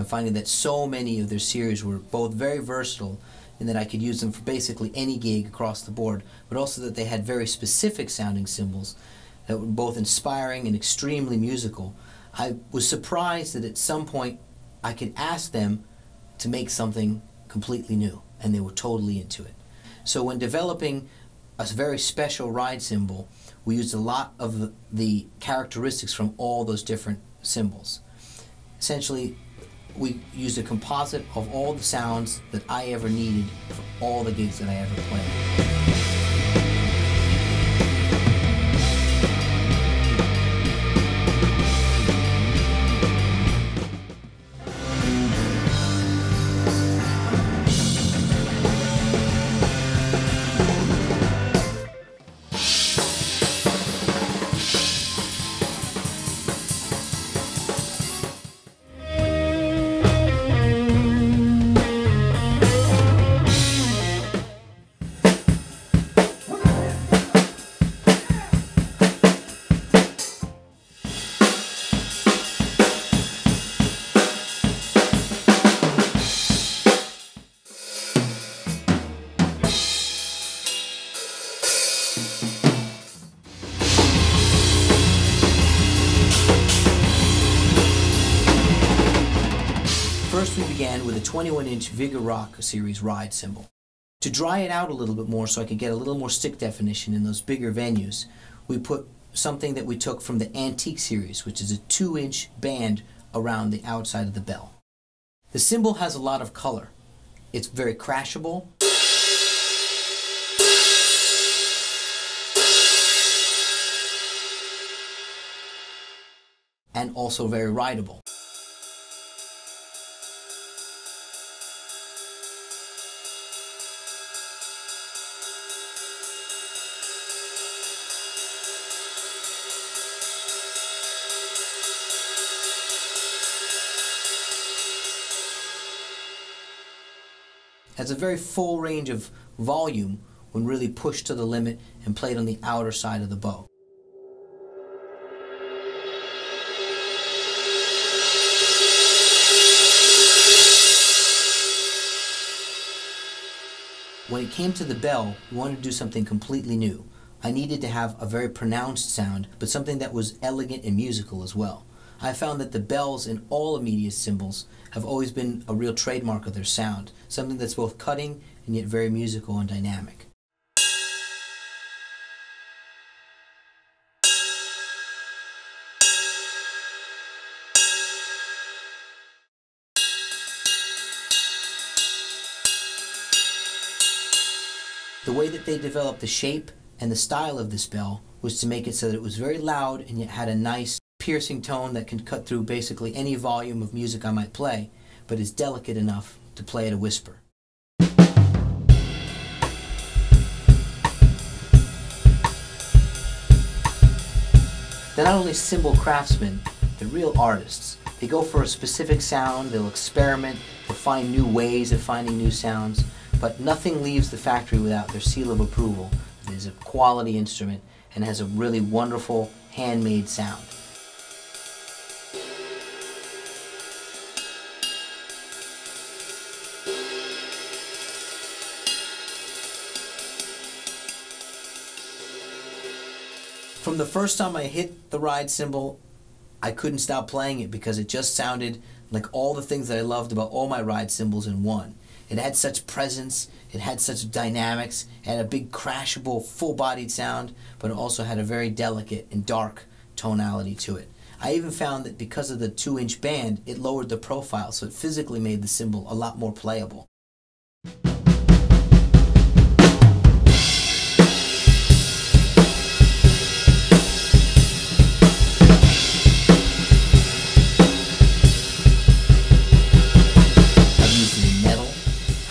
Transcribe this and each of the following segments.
finding that so many of their series were both very versatile in that I could use them for basically any gig across the board, but also that they had very specific sounding cymbals that were both inspiring and extremely musical. I was surprised that at some point I could ask them to make something completely new, and they were totally into it. So when developing a very special ride cymbal, we used a lot of the characteristics from all those different cymbals. Essentially, we used a composite of all the sounds that I ever needed for all the gigs that I ever played. First we began with a 21-inch Vigor Rock series ride cymbal. To dry it out a little bit more so I could get a little more stick definition in those bigger venues, we put something that we took from the Antique series, which is a 2-inch band around the outside of the bell. The cymbal has a lot of color. It's very crashable. And also very rideable. Has a very full range of volume when really pushed to the limit and played on the outer side of the bow. When it came to the bell, we wanted to do something completely new. I needed to have a very pronounced sound, but something that was elegant and musical as well. I found that the bells in all Amedia cymbals have always been a real trademark of their sound, something that's both cutting and yet very musical and dynamic. The way that they developed the shape and the style of this bell was to make it so that it was very loud and yet had a nice piercing tone that can cut through basically any volume of music I might play, but is delicate enough to play at a whisper. They're not only cymbal craftsmen, they're real artists. They go for a specific sound, they'll experiment, they'll find new ways of finding new sounds, but nothing leaves the factory without their seal of approval. It is a quality instrument and has a really wonderful handmade sound. From the first time I hit the ride cymbal, I couldn't stop playing it because it just sounded like all the things that I loved about all my ride cymbals in one. It had such presence, it had such dynamics, it had a big crashable, full-bodied sound, but it also had a very delicate and dark tonality to it. I even found that because of the 2-inch band, it lowered the profile, so it physically made the cymbal a lot more playable.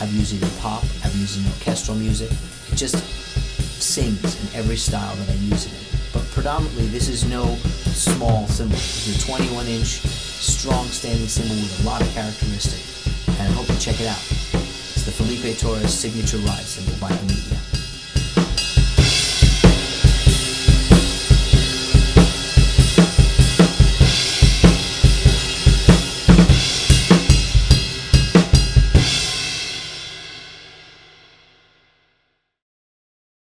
I've used it in pop, I've used it in orchestral music. It just sings in every style that I use it in. But predominantly, this is no small cymbal. It's a 21-inch, strong standing cymbal with a lot of characteristics. And I hope you check it out. It's the Felipe Torres Signature Ride Cymbal by Amedia.